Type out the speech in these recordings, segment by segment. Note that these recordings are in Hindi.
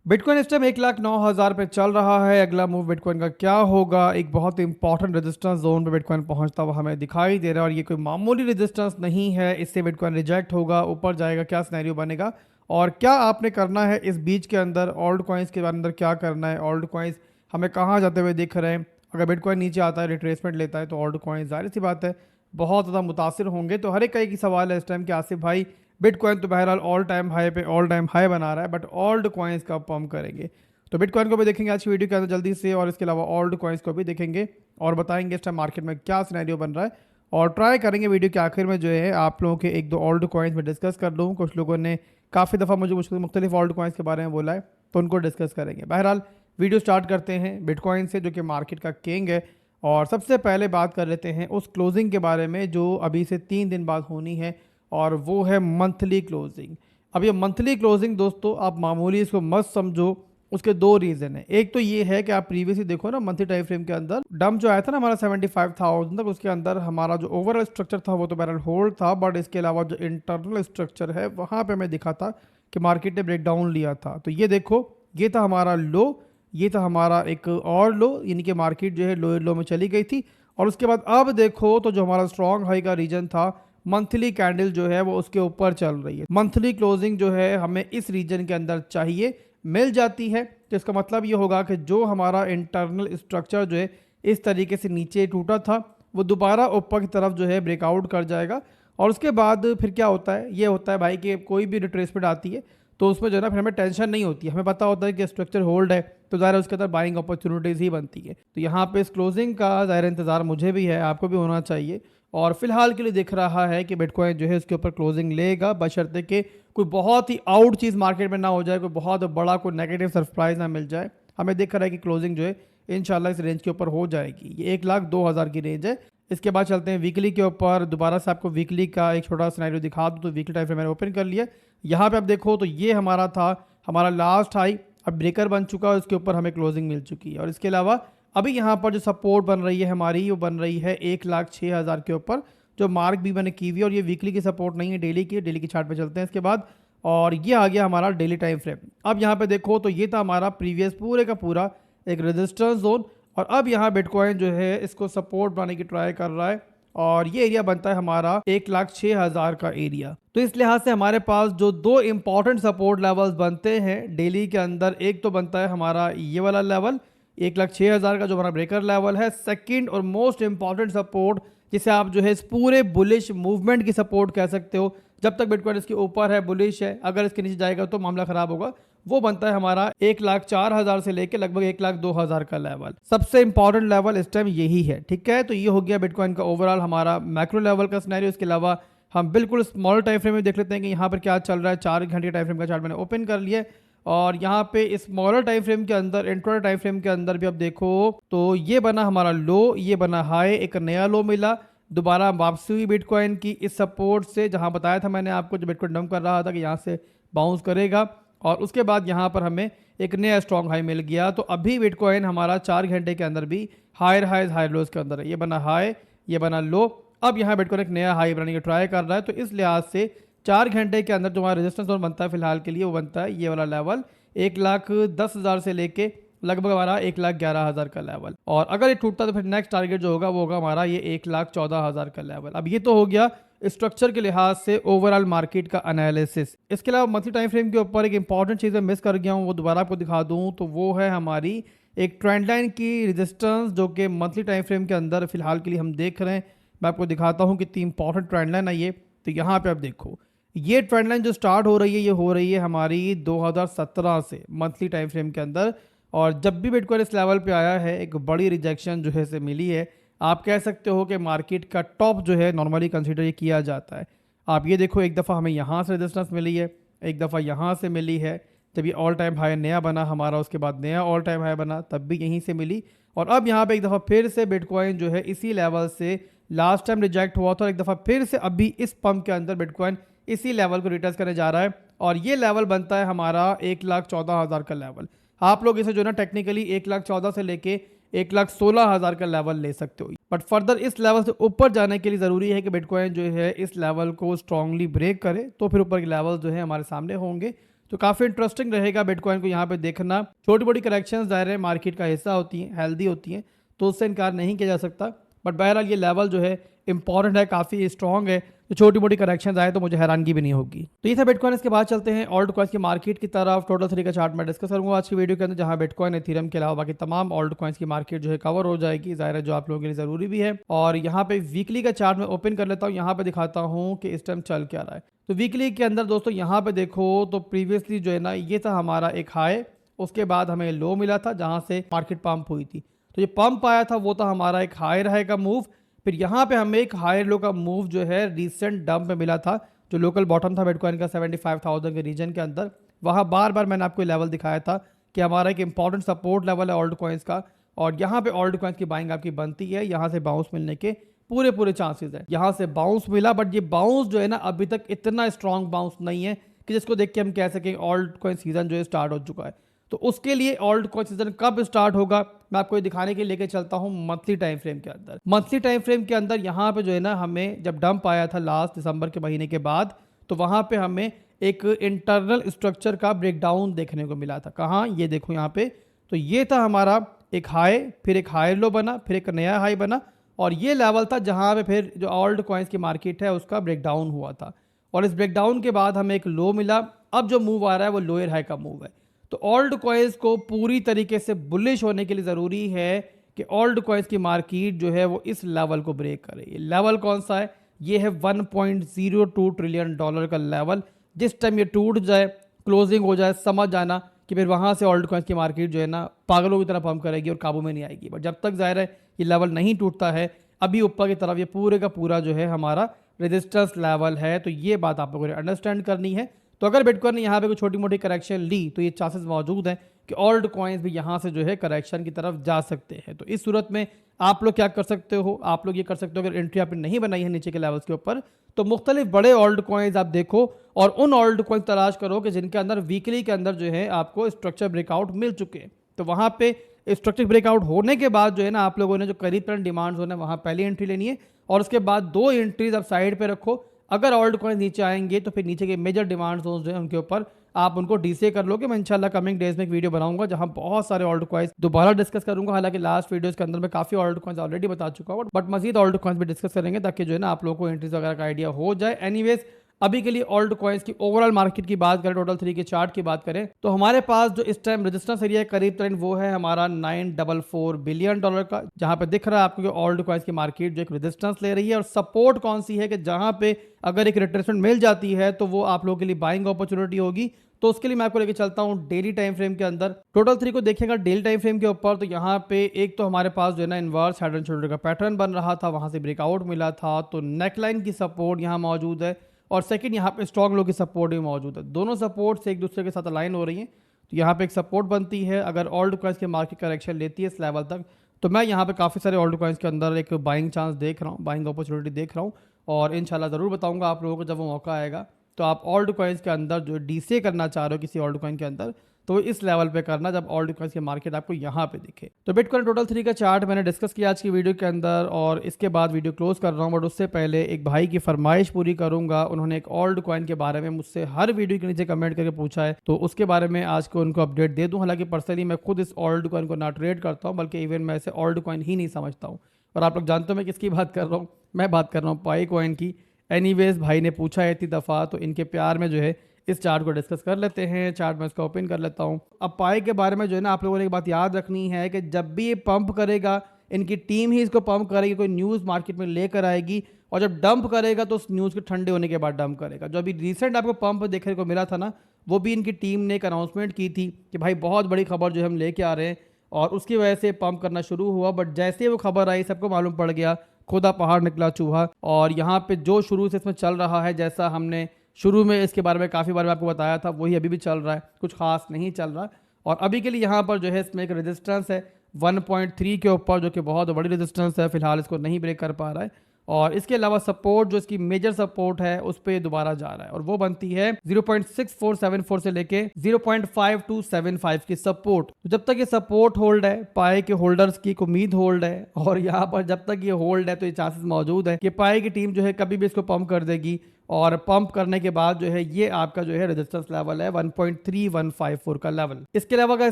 बिटकॉइन इस टाइम 1,09,000 पे चल रहा है। अगला मूव बिटकॉइन का क्या होगा? एक बहुत इंपॉर्टेंट रेजिस्टेंस जोन पे बिटकॉइन पहुंचता हुआ हमें दिखाई दे रहा है और ये कोई मामूली रेजिस्टेंस नहीं है। इससे बिटकॉइन रिजेक्ट होगा, ऊपर जाएगा, क्या सिनेरियो बनेगा और क्या आपने करना है इस बीच के अंदर? ऑल्ट कॉइन्स के अंदर क्या करना है? ऑल्ट कॉइन्स हमें कहाँ जाते हुए दिख रहे हैं? अगर बिटकॉइन नीचे आता है, रिट्रेसमेंट लेता है, तो ऑल्ट कॉइन्स जाहिर सी बात है बहुत ज़्यादा मुतासिर होंगे। तो हर एक की सवाल है इस टाइम कि आसिफ भाई, बिटकॉइन तो बहरहाल ऑल टाइम हाई पे ऑल टाइम हाई बना रहा है, बट ऑल्ट कॉइन्स कब पम्प करेंगे? तो बिटकॉइन को भी देखेंगे आज की वीडियो के अंदर जल्दी से, और इसके अलावा ऑल्ट कॉइन्स को भी देखेंगे और बताएंगे इस टाइम मार्केट में क्या सिनेरियो बन रहा है। और ट्राई करेंगे वीडियो के आखिर में जो है आप लोगों के एक दो ऑल्ट कॉइन्स में डिस्कस कर लूँ। कुछ लोगों ने काफ़ी दफ़ा मुझे मुख्तलिफ ऑल्ट कॉइन्स के बारे में बोला है, तो उनको डिस्कस करेंगे। बहरहाल वीडियो स्टार्ट करते हैं बिटकॉइन से, जो कि मार्केट का किंग है। और सबसे पहले बात कर लेते हैं उस क्लोजिंग के बारे में जो अभी से 3 दिन बाद होनी है, और वो है मंथली क्लोजिंग। अब ये मंथली क्लोजिंग दोस्तों आप मामूली इसको मत समझो। उसके दो रीज़न है। एक तो ये है कि आप प्रीवियसली देखो ना, मंथली टाइम फ्रेम के अंदर डंप जो आया था ना हमारा 75,000 तक, उसके अंदर हमारा जो ओवरऑल स्ट्रक्चर था वो तो बहरहाल होल्ड था, बट इसके अलावा जो इंटरनल स्ट्रक्चर है वहाँ पे हमें दिखा था कि मार्केट ने ब्रेकडाउन लिया था। तो ये देखो, ये था हमारा लो, ये था हमारा एक और लो, यानी कि मार्केट जो है लोअर लो में चली गई थी। और उसके बाद अब देखो तो जो हमारा स्ट्रॉन्ग हाई का रीजन था, मंथली कैंडल जो है वो उसके ऊपर चल रही है। मंथली क्लोजिंग जो है हमें इस रीजन के अंदर चाहिए, मिल जाती है तो इसका मतलब ये होगा कि जो हमारा इंटरनल स्ट्रक्चर जो है इस तरीके से नीचे टूटा था, वो दोबारा ऊपर की तरफ जो है ब्रेकआउट कर जाएगा। और उसके बाद फिर क्या होता है? ये होता है भाई कि कोई भी रिट्रेसमेंट आती है तो उसमें जो है ना फिर हमें टेंशन नहीं होती है। हमें पता होता है कि स्ट्रक्चर होल्ड है, तो ज़ाहिर उसके अंदर बाइंग अपॉर्चुनिटीज़ ही बनती है। तो यहाँ पे इस क्लोजिंग का ज़ाहिर इंतज़ार मुझे भी है, आपको भी होना चाहिए। और फिलहाल के लिए दिख रहा है कि बिटकॉइन जो है उसके ऊपर क्लोजिंग लेगा, बशर्ते कि कोई बहुत ही आउट चीज़ मार्केट में ना हो जाए, कोई बहुत बड़ा कोई नेगेटिव सरप्राइज ना मिल जाए। हमें दिख रहा है कि क्लोजिंग जो है इंशाल्लाह इस रेंज के ऊपर हो जाएगी। ये 1,02,000 की रेंज है। इसके बाद चलते हैं वीकली के ऊपर। दोबारा से आपको वीकली का एक छोटा सिनेरियो दिखा दूँ तो वीकली टाइम फ्रेम मैंने ओपन कर लिया। यहाँ पे आप देखो तो ये हमारा था हमारा लास्ट हाई, अब ब्रेकर बन चुका है, उसके ऊपर हमें क्लोजिंग मिल चुकी है। और इसके अलावा अभी यहाँ पर जो सपोर्ट बन रही है हमारी, वो बन रही है 1,06,000 के ऊपर, जो मार्क भी मैंने की हुई है। और ये वीकली की सपोर्ट नहीं है, डेली की। डेली की चार्ट पे चलते हैं इसके बाद। और ये आ गया हमारा डेली टाइम फ्रेम। अब यहाँ पे देखो तो ये था हमारा प्रीवियस पूरे का पूरा एक रेजिस्टेंस जोन, और अब यहाँ बिटकॉइन जो है इसको सपोर्ट बनाने की ट्राई कर रहा है, और ये एरिया बनता है हमारा 1,06,000 का एरिया। तो इस लिहाज से हमारे पास जो दो इंपॉर्टेंट सपोर्ट लेवल्स बनते हैं डेली के अंदर, एक तो बनता है हमारा ये वाला लेवल 1,06,000 का जो हमारा ब्रेकर लेवल है। सेकंड और मोस्ट इंपॉर्टेंट सपोर्ट, जिसे आप जो है इस पूरे बुलिश मूवमेंट की सपोर्ट कह सकते हो, जब तक बिटकॉइन इसके ऊपर है, बुलिश है, अगर इसके नीचे जाएगा तो मामला खराब होगा, वो बनता है हमारा 1,04,000 से लेकर लगभग 1,02,000 का लेवल। सबसे इंपॉर्टेंट लेवल इस टाइम यही है, ठीक है। तो ये हो गया बिटकॉइन का ओवरऑल हमारा मैक्रो लेवल का सिनेरियो। इसके अलावा हम बिल्कुल स्मॉल टाइम फ्रेम में देख लेते हैं कि यहाँ पर क्या चल रहा है। 4 घंटे टाइम फ्रेम का चार्ट मैंने ओपन कर लिया है, और यहाँ पे स्मॉलर टाइम फ्रेम के अंदर, इंट्राडे टाइम फ्रेम के अंदर भी अब देखो तो ये बना हमारा लो, ये बना हाई, एक नया लो मिला, दोबारा वापसी हुई बिटकॉइन की इस सपोर्ट से, जहाँ बताया था मैंने आपको, जो बिटकॉइन डंप कर रहा था कि यहाँ से बाउंस करेगा। और उसके बाद यहाँ पर हमें एक नया स्ट्रॉन्ग हाई मिल गया। तो अभी बिटकॉइन हमारा 4 घंटे के अंदर भी हायर हाइज हायर लोज के अंदर है। ये बना हाई, ये बना लो। अब यहाँ बिटकॉइन एक नया हाई बनाने की ट्राई कर रहा है। तो इस लिहाज से 4 घंटे के अंदर जो हमारा रेजिस्टेंस जोन बनता है फिलहाल के लिए, वो बनता है ये वाला लेवल 1,10,000 से लेके लगभग हमारा 1,11,000 का लेवल। और अगर ये टूटता तो फिर नेक्स्ट टारगेट जो होगा वो होगा हमारा ये 1,14,000 का लेवल। अब ये तो हो गया स्ट्रक्चर के लिहाज से ओवरऑल मार्केट का एनालिसिस। इसके अलावा मंथली टाइम फ्रेम के ऊपर एक इंपॉर्टेंट चीज़ मैं मिस कर गया हूँ, वो दोबारा आपको दिखा दूँ तो वो है हमारी एक ट्रेंड लाइन की रेजिस्टेंस, जो कि मंथली टाइम फ्रेम के अंदर फिलहाल के लिए हम देख रहे हैं। मैं आपको दिखाता हूँ कितनी इंपॉर्टेंट ट्रेंड लाइन है ये। तो यहाँ पे आप देखो, ये ट्रेंड लाइन जो स्टार्ट हो रही है, ये हो रही है हमारी 2017 से मंथली टाइम फ्रेम के अंदर। और जब भी बिटकॉइन इस लेवल पे आया है, एक बड़ी रिजेक्शन जो है से मिली है। आप कह सकते हो कि मार्केट का टॉप जो है नॉर्मली कंसीडर ये किया जाता है। आप ये देखो, एक दफ़ा हमें यहाँ से रेजिस्टेंस मिली है, एक दफ़ा यहाँ से मिली है, जब ये ऑल टाइम हाई नया बना हमारा, उसके बाद नया ऑल टाइम हाई बना, तब भी यहीं से मिली। और अब यहाँ पे एक दफ़ा फिर से बिटकॉइन जो है इसी लेवल से लास्ट टाइम रिजेक्ट हुआ था, और एक दफ़ा फिर से अभी इस पंप के अंदर बिटकॉइन इसी लेवल को रिटेस्ट करने जा रहा है। और ये लेवल बनता है हमारा 1,14,000 का लेवल। आप लोग इसे जो है ना टेक्निकली 1,14,000 से लेके 1,16,000 का लेवल ले सकते हो, बट फर्दर इस लेवल से ऊपर जाने के लिए ज़रूरी है कि बिटकॉइन जो है इस लेवल को स्ट्रांगली ब्रेक करे, तो फिर ऊपर के लेवल जो है हमारे सामने होंगे। तो काफ़ी इंटरेस्टिंग रहेगा बिटकॉइन को यहाँ पे देखना। छोटी मोटी करेक्शंस ज़ाहिर है मार्केट का हिस्सा होती हैं, हेल्दी होती हैं, तो उससे इनकार नहीं किया जा सकता। बट बहरहाल ये लेवल जो है इंपॉर्टेंट है, काफ़ी स्ट्रॉन्ग है, तो छोटी मोटी करेक्शन आए तो मुझे हैरानगी भी नहीं होगी। तो ये था बिटकॉइन। इसके बाद चलते हैं ऑल्ट कॉइन्स की मार्केट की तरफ। टोटल थ्री का चार्ट मैं डिस्कस करूंगा आज की वीडियो के अंदर, जहां बिटकॉइन एथेरियम के अलावा बाकी तमाम ऑल्ट कॉइन्स की मार्केट जो है कवर हो जाएगी, ज़ाहिर है जो आप लोगों के लिए ज़रूरी भी है। और यहाँ पे वीकली का चार्ट मैं ओपन कर लेता हूँ, यहाँ पे दिखाता हूँ कि इस टाइम चल क्या रहा है। तो वीकली के अंदर दोस्तों यहाँ पे देखो तो प्रीवियसली जो है ना ये था हमारा एक हाई, उसके बाद हमें लो मिला था जहाँ से मार्केट पंप हुई थी। तो ये पंप आया था वो था हमारा एक हाई रहेगा मूव। फिर यहाँ पे हमें एक हायर लो का मूव जो है रीसेंट डंप में मिला था, जो लोकल बॉटम था बिटकॉइन का 75,000 के रीजन के अंदर। वहाँ बार बार मैंने आपको लेवल दिखाया था कि हमारा एक इंपॉर्टेंट सपोर्ट लेवल है ऑल्ट कॉइन्स का, और यहाँ पे ऑल्ट कॉइन्स की बाइंग आपकी बनती है। यहाँ से बाउंस मिलने के पूरे चांसेस है। यहाँ से बाउंस मिला, बट ये बाउंस जो है ना अभी तक इतना स्ट्रॉन्ग बाउंस नहीं है कि जिसको देख के हम कह सकें ऑल्ट कॉइन सीजन जो है स्टार्ट हो चुका है। तो उसके लिए ऑल्ट कॉइन सीजन कब स्टार्ट होगा मैं आपको ये दिखाने के लिए लेके चलता हूं मंथली टाइम फ्रेम के अंदर। मंथली टाइम फ्रेम के अंदर यहाँ पे जो है ना हमें जब डंप आया था लास्ट दिसंबर के महीने के बाद, तो वहाँ पे हमें एक इंटरनल स्ट्रक्चर का ब्रेकडाउन देखने को मिला था। कहाँ, ये देखो यहाँ पे। तो ये था हमारा एक हाई, फिर एक हाई लो बना, फिर एक नया हाई बना, और ये लेवल था जहाँ पे फिर जो ऑल्ट कॉइन्स की मार्केट है उसका ब्रेकडाउन हुआ था। और इस ब्रेकडाउन के बाद हमें एक लो मिला। अब जो मूव आ रहा है वो लोअर हाई का मूव है। तो ऑल्ट कॉइन्स को पूरी तरीके से बुलिश होने के लिए ज़रूरी है कि ऑल्ट कॉइन्स की मार्केट जो है वो इस लेवल को ब्रेक करे। ये लेवल कौन सा है? ये है 1.02 ट्रिलियन डॉलर का लेवल। जिस टाइम ये टूट जाए, क्लोजिंग हो जाए, समझ जाना कि फिर वहाँ से ऑल्ट कॉइन्स की मार्केट जो है ना पागलों की तरह पंप करेगी और काबू में नहीं आएगी। बट जब तक ज़ाहिर है ये लेवल नहीं टूटता है, अभी ऊपर की तरफ ये पूरे का पूरा जो है हमारा रेजिस्टेंस लेवल है। तो ये बात आप लोगों ने अंडरस्टैंड करनी है। तो अगर बिटकॉइन ने यहाँ पे कोई छोटी मोटी करेक्शन ली तो ये चांसेस मौजूद हैं कि ऑल्ट कॉइन्स भी यहाँ से जो है करेक्शन की तरफ जा सकते हैं। तो इस सूरत में आप लोग क्या कर सकते हो? आप लोग ये कर सकते हो, अगर एंट्री आपने नहीं बनाई है नीचे के लेवल्स के ऊपर, तो मुख्तलिफ बड़े ऑल्ट कॉइन्स आप देखो और उन ऑल्ट कॉइन्स तलाश करो कि जिनके अंदर वीकली के अंदर जो है आपको स्ट्रक्चर ब्रेकआउट मिल चुके हैं। तो वहाँ पे स्ट्रक्चर ब्रेकआउट होने के बाद जो है ना आप लोगों ने जो करीब करंट डिमांड्स होने वहाँ पहली एंट्री लेनी है, और उसके बाद दो एंट्रीज आप साइड पे रखो। अगर ऑल्ट कॉइन नीचे आएंगे तो फिर नीचे के मेजर डिमांड जोन जो है उनके ऊपर आप उनको डीसीए कर लोगे। मैं इंशाल्लाह कमिंग डेज में एक वीडियो बनाऊंगा जहां बहुत सारे ऑल्ट कॉइन्स दोबारा डिस्कस करूंगा। हालांकि लास्ट वीडियोस के अंदर मैं काफी ऑल्ट कॉइन्स ऑलरेडी बता चुका हूं, बट मजीद ऑल्ट कॉइन्स भी डिस्कस करेंगे ताकि जो है ना आप लोगों को एंट्रीज वगैरह का आइडिया हो जाए। एनीवेज अभी के लिए ऑल्ट कॉइन्स की ओवरऑल मार्केट की बात करें, टोटल थ्री के चार्ट की बात करें, तो हमारे पास जो इस टाइम रेजिस्टेंस एरिया है करीब ट्रेंड वो है हमारा 944 बिलियन डॉलर का, जहां पे दिख रहा है आपको कि ऑल्ट कॉइन्स की मार्केट जो एक रेजिस्टेंस ले रही है। और सपोर्ट कौन सी है कि जहां पे अगर एक रिट्रेसमेंट मिल जाती है तो वो आप लोगों के लिए बाइंग अपॉर्चुनिटी होगी। तो उसके लिए मैं आपको लेके चलता हूं डेली टाइम फ्रेम के अंदर। टोटल थ्री को देखिएगा डेली टाइम फ्रेम के ऊपर, तो यहाँ पे एक तो हमारे पास जो है ना इनवर्स हेड एंड शोल्डर का पैटर्न बन रहा था, वहां से ब्रेकआउट मिला था, तो नेकलाइन की सपोर्ट यहाँ मौजूद है, और सेकंड यहाँ पे स्ट्रॉन्ग लो की सपोर्ट भी मौजूद है। दोनों सपोर्ट से एक दूसरे के साथ अलाइन हो रही हैं, तो यहाँ पे एक सपोर्ट बनती है। अगर ऑल्ट कॉइन्स की मार्केट करेक्शन लेती है इस लेवल तक, तो मैं यहाँ पे काफ़ी सारे ऑल्ट कॉइन्स के अंदर एक बाइंग चांस देख रहा हूँ, बाइंग अपॉर्चुनिटी देख रहा हूँ, और इंशाल्लाह ज़रूर बताऊँगा आप लोगों को जब वो मौका आएगा। तो आप ऑल्ट कॉइन्स के अंदर जो डीसीए करना चाह रहे हो किसी ऑल्ट कॉइन के अंदर, तो इस लेवल पे करना जब ऑल्ट कॉइन्स की मार्केट आपको यहाँ पे दिखे। तो बिटकॉइन टोटल थ्री का चार्ट मैंने डिस्कस किया आज की वीडियो के अंदर, और इसके बाद वीडियो क्लोज कर रहा हूँ। बट उससे पहले एक भाई की फरमाइश पूरी करूंगा। उन्होंने एक ऑल्ट कॉइन के बारे में मुझसे हर वीडियो के नीचे कमेंट करके पूछा है, तो उसके बारे में आज को उनको अपडेट दे दूँ। हालांकि पर्सनली मैं खुद इस ऑल्ट कॉइन को ना ट्रेड करता हूँ, बल्कि इवन मैं इसे ऑल्ट कॉइन ही नहीं समझता हूँ। और आप लोग जानते हो मैं किसकी बात कर रहा हूँ? मैं बात कर रहा हूँ पाई कॉइन की। एनीवेज भाई ने पूछा है इतनी दफ़ा, तो इनके प्यार में जो है इस चार्ट को डिस्कस कर लेते हैं। चार्ट में इसका ओपन कर लेता हूं। अब पाई के बारे में जो है ना आप लोगों ने एक बात याद रखनी है कि जब भी ये पंप करेगा, इनकी टीम ही इसको पंप करेगी, कोई न्यूज़ मार्केट में लेकर आएगी, और जब डंप करेगा तो उस न्यूज़ के ठंडे होने के बाद डंप करेगा। जो अभी रिसेंट आपको पंप देखने को मिला था ना, वो भी इनकी टीम ने एक अनाउंसमेंट की थी कि भाई बहुत बड़ी खबर जो हम लेके आ रहे हैं, और उसकी वजह से पंप करना शुरू हुआ। बट जैसे वो खबर आई सबको मालूम पड़ गया, खुदा पहाड़ निकला चूहा। और यहाँ पे जो शुरू से इसमें चल रहा है, जैसा हमने शुरू में इसके बारे में काफ़ी बार मैं आपको बताया था, वही अभी भी चल रहा है, कुछ खास नहीं चल रहा। और अभी के लिए यहाँ पर जो है इसमें एक रेजिस्टेंस है 1.3 के ऊपर, जो कि बहुत बड़ी रेजिस्टेंस है, फिलहाल इसको नहीं ब्रेक कर पा रहा है। और इसके अलावा सपोर्ट जो इसकी मेजर सपोर्ट है उस पर दोबारा जा रहा है और वो बनती है 0.6474 से लेके 0.5275 की सपोर्ट। तो जब तक ये सपोर्ट होल्ड है, पाए के होल्डर्स की एक उम्मीद होल्ड है, और यहाँ पर जब तक ये होल्ड है तो ये चांसेस मौजूद है कि पाए की टीम जो है कभी भी इसको पंप कर देगी, और पंप करने के बाद जो है ये आपका जो है रेजिस्टेंस लेवल है 1.3154 का लेवल। इसके अलावा अगर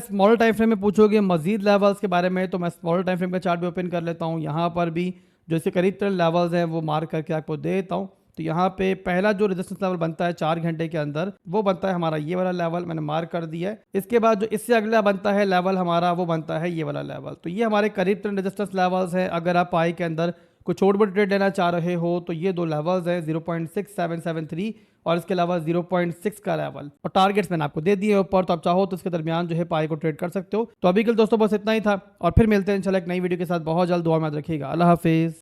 स्मॉल टाइम फ्रेम में पूछोगे मजीद लेवल्स के बारे में, तो मैं स्मॉल टाइम फ्रेम का चार्ट भी ओपन कर लेता हूँ। यहाँ पर भी जो इसके करीब तरह लेवल्स हैं वो मार्क करके आपको दे देता हूँ। तो यहाँ पे पहला जो रेजिस्टेंस लेवल बनता है 4 घंटे के अंदर, वो बनता है हमारा ये वाला लेवल, मैंने मार्क कर दिया है। इसके बाद जो इससे अगला बनता है लेवल हमारा, वो बनता है ये वाला लेवल। तो ये हमारे करीब तरह रेजिस्टेंस लेवल्स हैं। अगर आप पाई के अंदर कुछ छोट मोटी ट्रेड लेना चाह रहे हो तो ये दो लेवल्स हैं, 0.6773 और इसके अलावा 0.6 का लेवल, और टारगेट्स मैंने आपको दे दिए ऊपर। तो आप चाहो तो इसके दरमियान जो है पाई को ट्रेड कर सकते हो। तो अभी के लिए दोस्तों बस इतना ही था, और फिर मिलते हैं इंशाल्लाह एक नई वीडियो के साथ बहुत जल्द। दुआ में याद रखिएगा। अल्लाह हाफिज़।